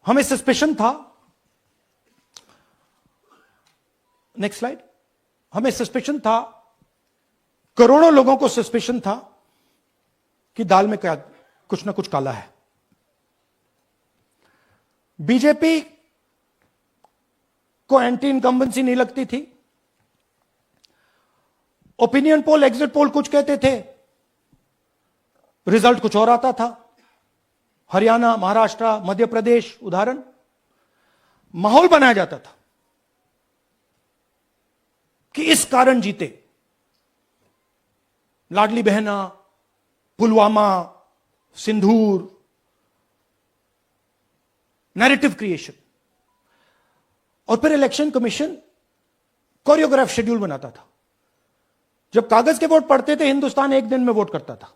हमें सस्पेशन था, next slide, हमें सस्पेशन था, करोड़ों लोगों को सस्पेशन था कि दाल में क्या कुछ ना कुछ काला है। बीजेपी को एंटी इनकम्बेंसी नहीं लगती थी, ओपिनियन पोल, एग्जिट पोल कुछ कहते थे, रिजल्ट कुछ और आता था। हरियाणा, महाराष्ट्र, मध्य प्रदेश उदाहरण, माहौल बनाया जाता था कि इस कारण जीते। लाडली बहना, पुलवामा, सिंदूर, नैरेटिव क्रिएशन। और फिर इलेक्शन कमीशन कोरियोग्राफ शेड्यूल बनाता था। जब कागज के वोट पड़ते थे, हिंदुस्तान एक दिन में वोट करता था,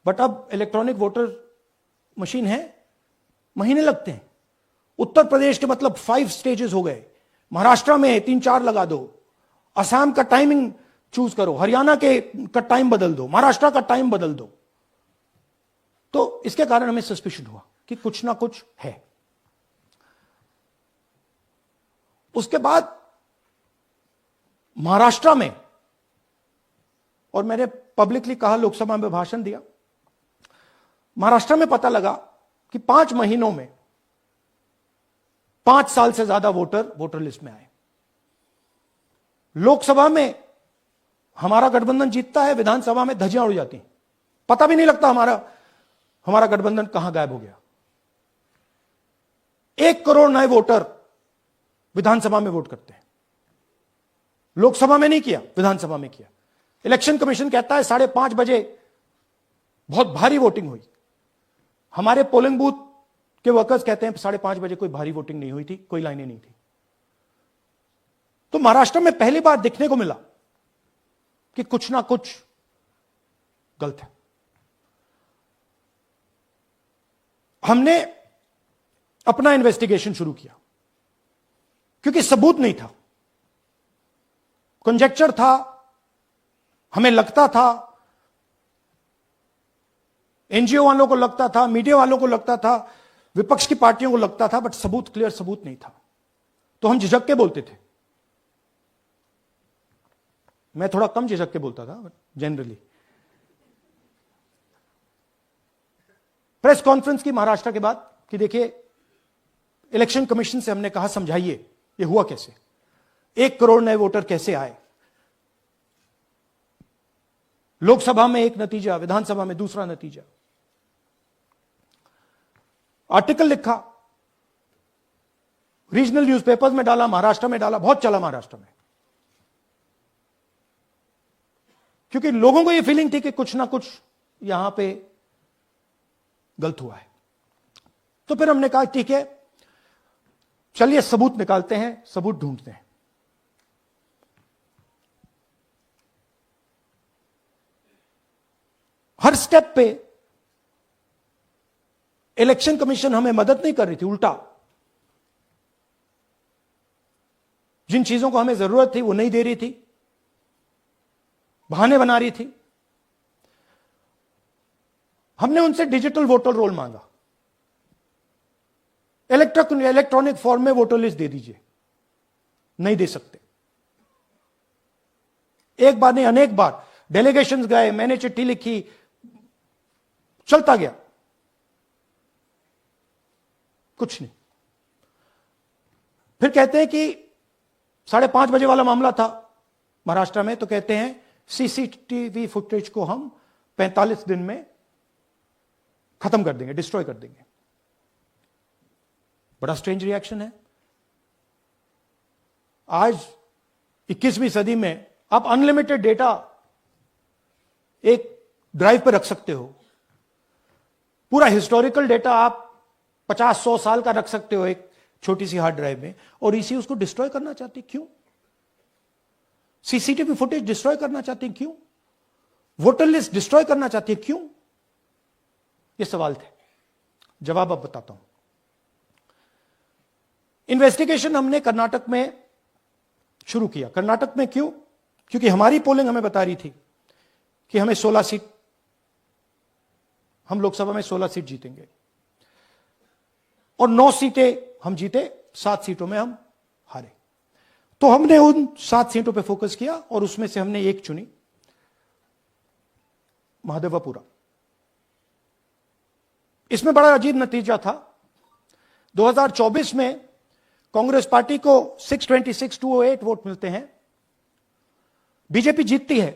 बट अब इलेक्ट्रॉनिक वोटर मशीन है, महीने लगते हैं। उत्तर प्रदेश के मतलब 5 स्टेजेस हो गए, महाराष्ट्र में 3-4 लगा दो, असम का टाइमिंग चूज करो, हरियाणा के का टाइम बदल दो, महाराष्ट्र का टाइम बदल दो। तो इसके कारण हमें सस्पिशन हुआ कि कुछ ना कुछ है। उसके बाद महाराष्ट्र में, और मैंने पब्लिकली कहा, लोकसभा में भाषण दिया, महाराष्ट्र में पता लगा कि 5 महीनों में 5 साल से ज्यादा वोटर लिस्ट में आए। लोकसभा में हमारा गठबंधन जीतता है, विधानसभा में धज्जियां उड़ जाती हैं, पता भी नहीं लगता हमारा गठबंधन कहां गायब हो गया। 1 करोड़ नए वोटर विधानसभा में वोट करते हैं, लोकसभा में नहीं किया, विधानसभा में किया। इलेक्शन कमीशन कहता है 5:30 बजे बहुत भारी वोटिंग हुई। हमारे पोलिंग बूथ के वर्कर्स कहते हैं 5:30 बजे कोई भारी वोटिंग नहीं हुई थी, कोई लाइनें नहीं थी। तो महाराष्ट्र में पहली बार देखने को मिला कि कुछ ना कुछ गलत है। हमने अपना इन्वेस्टिगेशन शुरू किया, क्योंकि सबूत नहीं था, कंजेक्चर था, हमें लगता था, एनजीओ वालों को लगता था, मीडिया वालों को लगता था, विपक्ष की पार्टियों को लगता था, बट सबूत, क्लियर सबूत नहीं था। तो हम झिझक के बोलते थे। मैं थोड़ा कम झिझक के बोलता था, बट जनरली। प्रेस कॉन्फ्रेंस की महाराष्ट्र के बाद कि देखिए, इलेक्शन कमीशन से हमने कहा समझाइए ये हुआ कैसे, 1 करोड़ नए वोटर कैसे आए, लोकसभा में एक नतीजा, विधानसभा में दूसरा नतीजा। आर्टिकल लिखा, रीजनल न्यूज़पेपर्स में डाला, महाराष्ट्र में डाला, बहुत चला महाराष्ट्र में, क्योंकि लोगों को यह फीलिंग थी कि कुछ ना कुछ यहां पे गलत हुआ है। तो फिर हमने कहा ठीक है, चलिए सबूत निकालते हैं, सबूत ढूंढते हैं। हर स्टेप पे इलेक्शन कमीशन हमें मदद नहीं कर रही थी, उल्टा जिन चीजों को हमें जरूरत थी वो नहीं दे रही थी, बहाने बना रही थी। हमने उनसे डिजिटल वोटर रोल मांगा, इलेक्ट्रॉनिक फॉर्म में वोटर लिस्ट दे दीजिए, नहीं दे सकते। एक बार नहीं, अनेक बार डेलीगेशंस गए, मैंने चिट्ठी लिखी, चलता गया, कुछ नहीं। फिर कहते हैं कि 5:30 बजे वाला मामला था महाराष्ट्र में, तो कहते हैं सीसीटीवी फुटेज को हम 45 दिन में खत्म कर देंगे, डिस्ट्रॉय कर देंगे। बड़ा स्ट्रेंज रिएक्शन है। आज 21वीं सदी में आप अनलिमिटेड डेटा एक ड्राइव पर रख सकते हो, पूरा हिस्टोरिकल डेटा आप 50-100 साल का रख सकते हो एक छोटी सी हार्ड ड्राइव में, और इसी उसको डिस्ट्रॉय करना चाहते हैं, क्यों? सीसीटीवी फुटेज डिस्ट्रॉय करना चाहते हैं, क्यों? वोटर लिस्ट डिस्ट्रॉय करना चाहते हैं, क्यों? ये सवाल थे, जवाब अब बताता हूं। इन्वेस्टिगेशन हमने कर्नाटक में शुरू किया। कर्नाटक में क्यों? क्योंकि हमारी पोलिंग हमें बता रही थी कि हमें 16 सीट, हम लोकसभा में 16 सीट जीतेंगे। और 9 सीटें हम जीते, 7 सीटों में हम हारे। तो हमने उन 7 सीटों पे फोकस किया और उसमें से हमने एक चुनी, महादेवपुरा। इसमें बड़ा अजीब नतीजा था। 2024 में कांग्रेस पार्टी को 626-208 वोट मिलते हैं, बीजेपी जीतती है,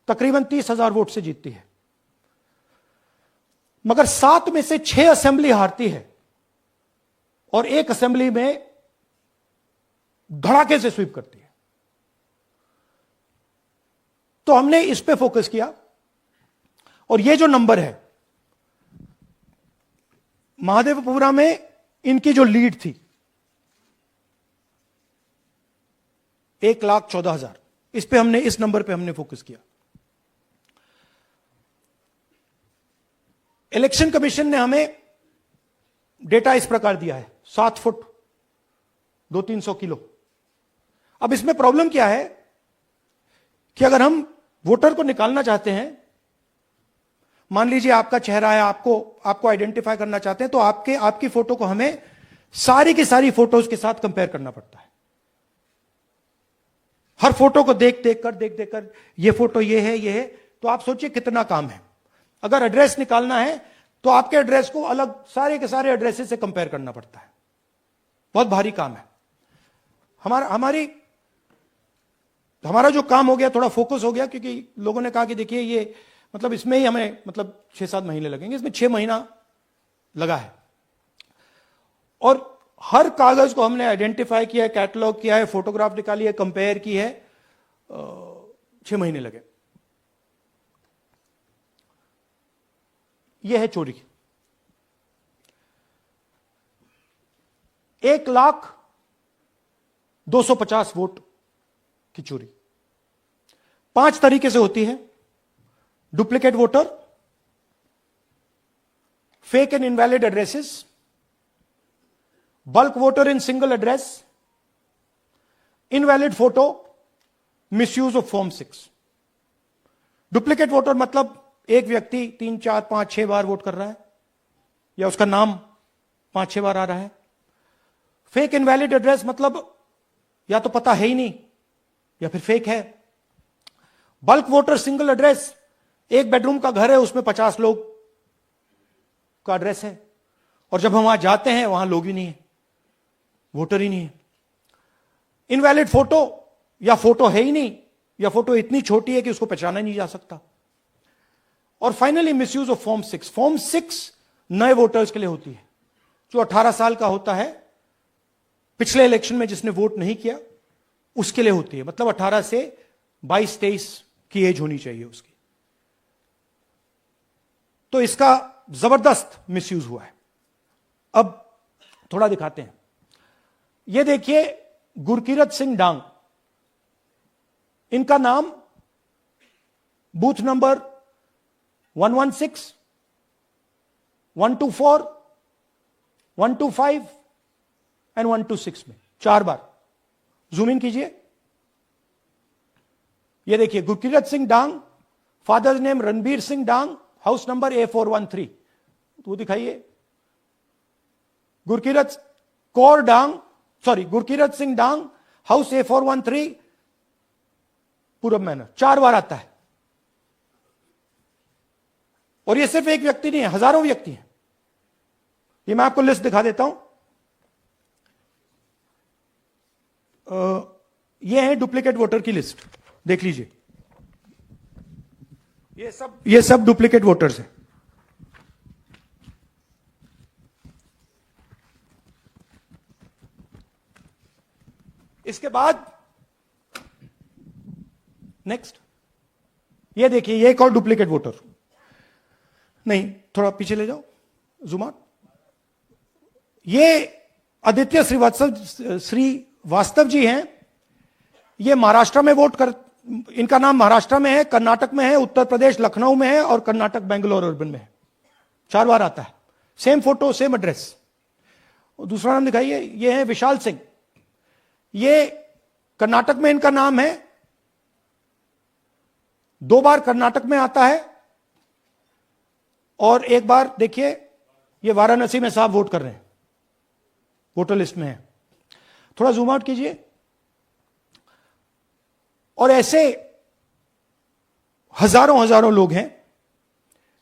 तकरीबन 30,000 वोट से जीतती है, मगर 7 में से 6 असेंबली हारती है और 1 असेंबली में धड़ाके से स्वीप करती है। तो हमने इस पे फोकस किया और ये जो नंबर है, महादेवपुरा में इनकी जो लीड थी 1,14,000, इस पे हमने, इस नंबर पे हमने फोकस किया। इलेक्शन कमीशन ने हमें डेटा इस प्रकार दिया है, 7 फुट 200-300 किलो। अब इसमें प्रॉब्लम क्या है कि अगर हम वोटर को निकालना चाहते हैं, मान लीजिए आपका चेहरा है, आपको आइडेंटिफाई करना चाहते हैं, तो आपकी फोटो को हमें सारी की सारी फोटोज के साथ कंपेयर करना पड़ता है। हर फोटो को देख कर ये फोटो ये है, तो आप सोचिए कितना काम है। अगर एड्रेस निकालना है तो आपके एड्रेस को अलग सारे के सारे एड्रेसेस से कंपेयर करना पड़ता है, बहुत भारी काम है। हमारा जो काम हो गया, थोड़ा फोकस हो गया, क्योंकि लोगों ने कहा कि देखिए ये मतलब इसमें ही हमें मतलब 6-7 महीने लगेंगे, इसमें 6 महीना लगा है। और हर कागज को हमने आइडेंटिफाई किया है, कैटलॉग किया है, फोटोग्राफ निकाली है, कंपेयर की है, 6 महीने लगे। यह है चोरी। 1,02,50 वोट की चोरी 5 तरीके से होती है: duplicate voter, fake and invalid addresses, bulk voter in single address, invalid photo, misuse of form 6। Duplicate voter मतलब एक व्यक्ति 3, 4, 5, 6 बार वोट कर रहा है, या उसका नाम 5-6 बार आ रहा है। फेक इनवैलिड एड्रेस मतलब या तो पता है ही नहीं या फिर फेक है। बल्क वोटर सिंगल एड्रेस, एक बेडरूम का घर है, उसमें 50 लोग का एड्रेस है, और जब हम वहां जाते हैं वहां लोग ही नहीं है, वोटर ही नहीं है। इनवैलिड फोटो, या फोटो है ही नहीं, या फोटो इतनी छोटी है कि उसको पहचाना नहीं जा सकता। और finally misuse of form 6। Form 6 नए वोटर्स के लिए होती है, जो 18 साल का होता है, पिछले इलेक्शन में जिसने वोट नहीं किया उसके लिए होती है, मतलब 18 से 22-23 की एज होनी चाहिए उसकी। तो इसका जबरदस्त मिसयूज हुआ है। अब थोड़ा दिखाते हैं। यह देखिए, गुरकीरत सिंह डांग, इनका नाम बूथ नंबर 116, 124, 125 एंड 126 में 4 बार। जूम इन कीजिए। यह देखिए, गुरकीरत सिंह डांग, फादर्स नेम रणबीर सिंह डांग, हाउस नंबर A413। वो दिखाइए। गुरकीरत सिंह डांग, हाउस A413, पूरब मैनर। 4 बार आता है। और ये सिर्फ एक व्यक्ति नहीं है, हजारों व्यक्ति हैं। ये मैं आपको लिस्ट दिखा देता हूं। ये है डुप्लीकेट वोटर की लिस्ट, देख लीजिए। ये सब डुप्लीकेट वोटर्स हैं। इसके बाद नेक्स्ट, ये देखिए, ये एक और डुप्लीकेट वोटर। नहीं, थोड़ा पीछे ले जाओ, जूम आउट। ये आदित्य श्रीवास्तव जी हैं। ये महाराष्ट्र में वोट कर, इनका नाम महाराष्ट्र में है, कर्नाटक में है, उत्तर प्रदेश लखनऊ में है, और कर्नाटक बेंगलोर अर्बन में है। 4 बार आता है। Same photo, same address. और दूसरा नाम दिखाइए। ये है विशाल सिंह। ये कर्नाटक में इनका नाम है, 2 बार कर्नाटक में आता है, और 1 बार देखिए ये वाराणसी में साहब वोट कर रहे हैं, वोटर लिस्ट में है। थोड़ा जूम आउट कीजिए। और ऐसे हजारों हजारों लोग हैं,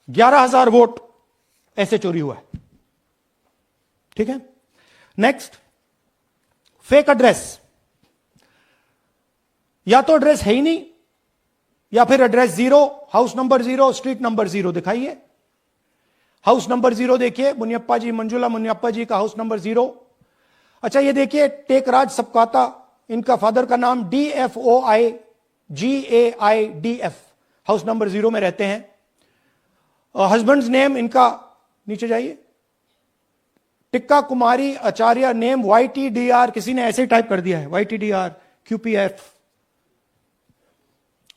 11,000 वोट ऐसे चोरी हुआ है। ठीक है, नेक्स्ट, फेक एड्रेस। या तो एड्रेस है ही नहीं, या फिर address 0, house number 0, street number 0 दिखाइए। हाउस नंबर 0 देखिए, मुनियप्पा जी, मंजुला मुनियप्पा जी का हाउस नंबर 0। अच्छा ये देखिए, टेकराज सबकाता, इनका फादर का नाम DFOIGAIDF, हाउस नंबर 0 में रहते हैं। हस्बैंड्स नेम इनका, नीचे जाइए, टिक्का कुमारी आचार्य, नेम YTDR, किसी ने ऐसे ही टाइप कर दिया है, YTDR QPF।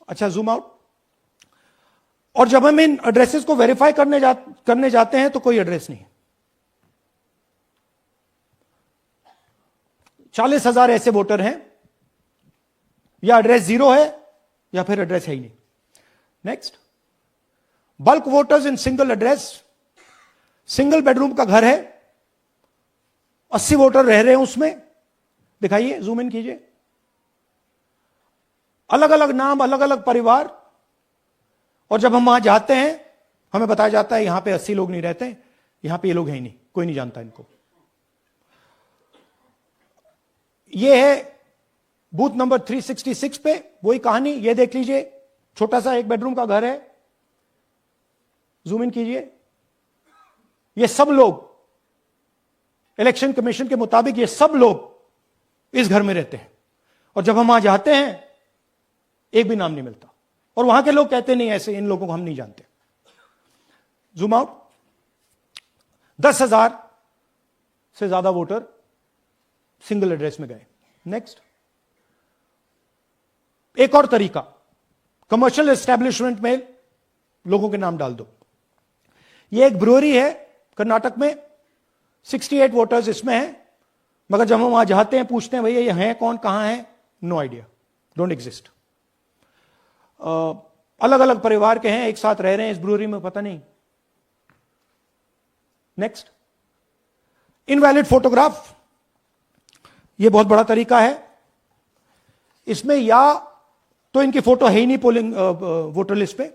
अच्छा जूम आउट। और जब हम इन एड्रेसेस को वेरीफाई करने जाते हैं तो कोई एड्रेस नहीं है। 40,000 ऐसे वोटर हैं, या एड्रेस 0 है या फिर एड्रेस है ही नहीं। Next, bulk voters in single address. Single bedroom का घर है, 80 वोटर रह रहे हैं उसमें, दिखाइए, जूम इन कीजिए। अलग अलग नाम, अलग अलग परिवार। और जब हम वहां जाते हैं हमें बताया जाता है यहां पे 80 लोग नहीं रहते, यहां पे ये लोग हैं ही नहीं, कोई नहीं जानता इनको। ये है बूथ नंबर 366 पे वही कहानी। ये देख लीजिए, छोटा सा एक बेडरूम का घर है, जूम इन कीजिए। ये सब लोग, इलेक्शन कमीशन के मुताबिक ये सब लोग इस घर में रहते हैं। और जब हम वहां जाते हैं एक भी नाम नहीं मिलता, और वहां के लोग कहते नहीं ऐसे, इन लोगों को हम नहीं जानते। Zoom out. 10,000 से ज्यादा वोटर सिंगल एड्रेस में गए। नेक्स्ट, एक और तरीका, कमर्शियल एस्टेब्लिशमेंट में लोगों के नाम डाल दो। ये एक ब्रूअरी है कर्नाटक में, 68 वोटर्स इसमें हैं, मगर जब हम वहां जाते हैं पूछते हैं भैया ये हैं कौन, कहां है, नो आइडिया, डोंट एग्जिस्ट। अलग अलग परिवार के हैं, एक साथ रह रहे हैं इस ब्रूअरी में, पता नहीं। Next, invalid photograph. यह बहुत बड़ा तरीका है। इसमें या तो इनकी फोटो है ही नहीं पोलिंग वोटर लिस्ट पे,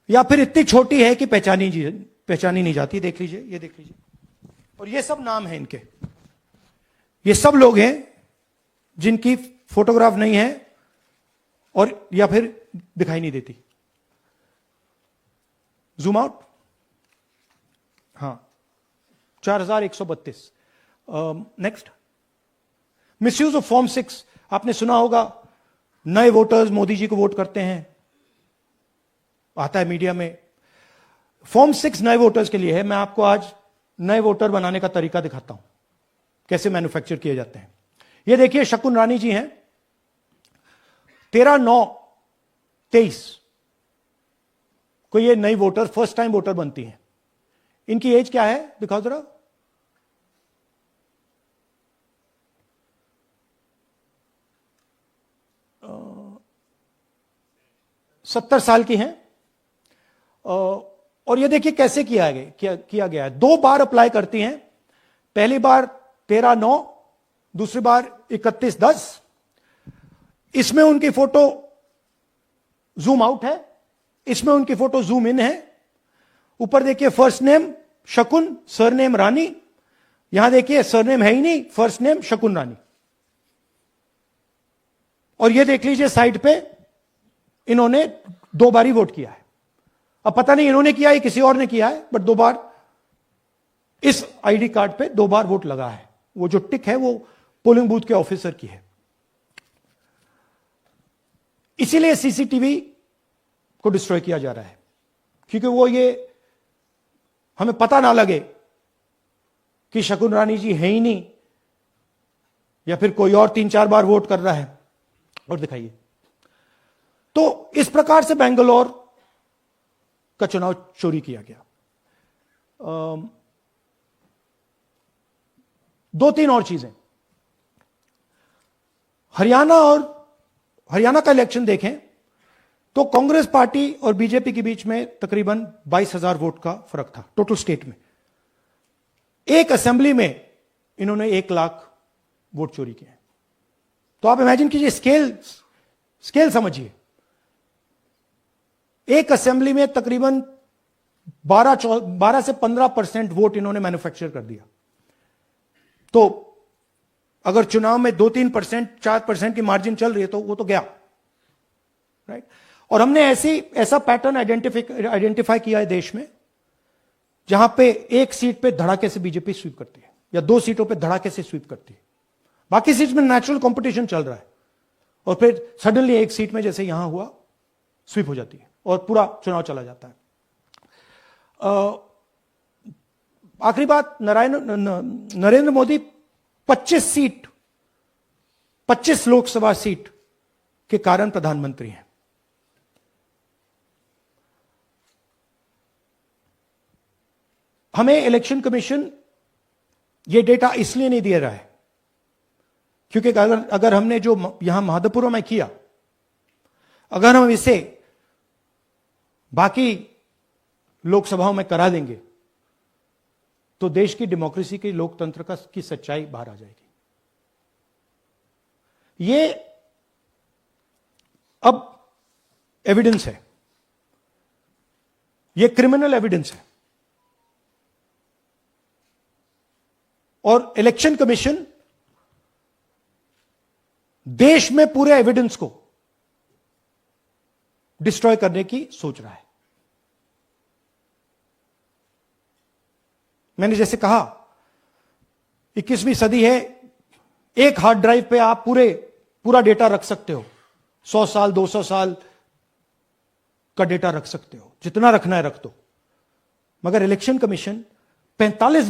या फिर इतनी छोटी है कि पहचानी नहीं जाती। देख लीजिए, ये देख लीजिए, और ये सब नाम है इनके। ये सब लोग हैं जिनकी फोटोग्राफ नहीं है और या फिर दिखाई नहीं देती। Zoom out. हां, 4,132। Next, misuse of form 6। आपने सुना होगा, नए वोटर्स मोदी जी को वोट करते हैं, आता है मीडिया में। फॉर्म 6 नए वोटर्स के लिए है। मैं आपको आज नए वोटर बनाने का तरीका दिखाता हूं, कैसे मैन्युफैक्चर किए जाते हैं। ये देखिए, शकुन रानी जी हैं, 13/9/23 को ये नई वोटर, फर्स्ट टाइम वोटर बनती हैं। इनकी एज क्या है, दिखाओ जरा। 70 साल की हैं। और ये देखिए कैसे किया गया है। 2 बार अप्लाई करती हैं। पहली बार 13/9, दूसरी बार 31/10। इसमें उनकी फोटो जूम आउट है, इसमें उनकी फोटो जूम इन है। ऊपर देखिए, फर्स्ट नेम शकुन, सरनेम रानी। यहां देखिए सरनेम है ही नहीं, फर्स्ट नेम शकुन रानी। और ये देख लीजिए साइड पे, इन्होंने 2 बार ही वोट किया है। अब पता नहीं इन्होंने किया है किसी और ने किया है, बट 2 बार इस आईडी कार्ड पे 2 बार वोट लगा है। वो जो टिक है वो पोलिंग बूथ के ऑफिसर की है। इसीलिए सीसीटीवी को डिस्ट्रॉय किया जा रहा है, क्योंकि वो ये हमें पता ना लगे कि शकुन रानी जी है ही नहीं, या फिर कोई और 3-4 बार वोट कर रहा है। और दिखाइए, तो इस प्रकार से बेंगलोर का चुनाव चोरी किया गया। 2-3 और चीजें। हरियाणा का इलेक्शन देखें, तो कांग्रेस पार्टी और बीजेपी के बीच में तकरीबन 22,000 वोट का फर्क था टोटल स्टेट में। एक असेंबली में इन्होंने 1 लाख वोट चोरी किए। तो आप इमेजिन कीजिए, स्केल समझिए। एक असेंबली में तकरीबन 12 से 15% वोट इन्होंने मैन्युफैक्चर कर दिया। तो अगर चुनाव में 2-3%, 4% की मार्जिन चल रही है तो वो तो गया, राइट। और हमने ऐसा पैटर्न आइडेंटिफाई किया है देश में, जहां पे एक सीट पे धड़ाके से बीजेपी स्वीप करती है या 2 सीटों पे धड़ाके से स्वीप करती है। बाकी सीट में नेचुरल कंपटीशन चल रहा है और फिर सडनली एक सीट में जैसे यहां हुआ स्वीप हो जाती है और पूरा चुनाव चला जाता है। आखिरी बात, नरेंद्र मोदी 25 लोकसभा सीट के कारण प्रधानमंत्री हैं। हमें इलेक्शन कमीशन ये डेटा इसलिए नहीं दे रहा है क्योंकि अगर हमने जो यहां महादपुर में किया, अगर हम इसे बाकी लोकसभाओं में करा देंगे तो देश की डेमोक्रेसी की, लोकतंत्र की सच्चाई बाहर आ जाएगी। ये अब एविडेंस है, ये क्रिमिनल एविडेंस है। और इलेक्शन कमीशन देश में पूरे एविडेंस को डिस्ट्रॉय करने की सोच रहा है। मैंने जैसे कहा 21वीं सदी है, एक हार्ड ड्राइव पे आप पूरा डेटा रख सकते हो, 100 साल 200 साल का डेटा रख सकते हो, जितना रखना है रख दो। मगर इलेक्शन कमीशन 45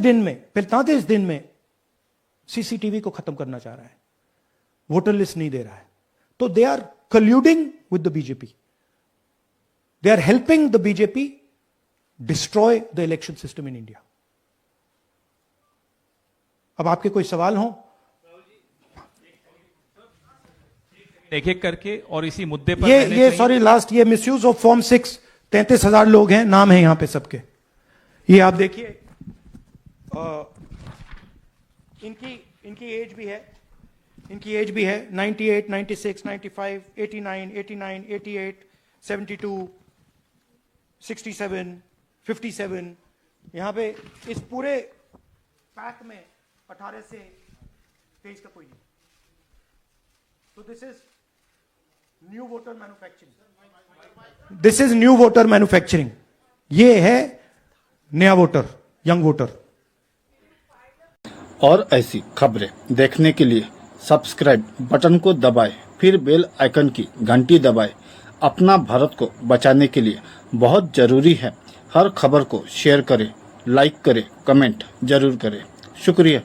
दिन में सीसीटीवी को खत्म करना चाह रहा है, वोटर लिस्ट नहीं दे रहा है। तो they are colluding with the BJP, they are helping the BJP destroy the election system in India. अब आपके कोई सवाल हो? एक एक करके और इसी मुद्दे पर ये सॉरी लास्ट, ये मिसयूज ऑफ फॉर्म 6, 33,000 लोग हैं, नाम है यहां पे सबके। ये आप देखिए, इनकी एज भी है, 98, 96, 95, 89, 88, 72, 67, 57। यहां पे इस पूरे पैक में 18 से 23 का कोई नहीं। तो this is new voter manufacturing, ये है नया वोटर, यंग वोटर। और ऐसी खबरें देखने के लिए सब्सक्राइब बटन को दबाएं, फिर बेल आइकन की घंटी दबाएं। अपना भारत को बचाने के लिए बहुत जरूरी है। हर खबर को शेयर करें, लाइक करें, कमेंट जरूर करें। शुक्रिया।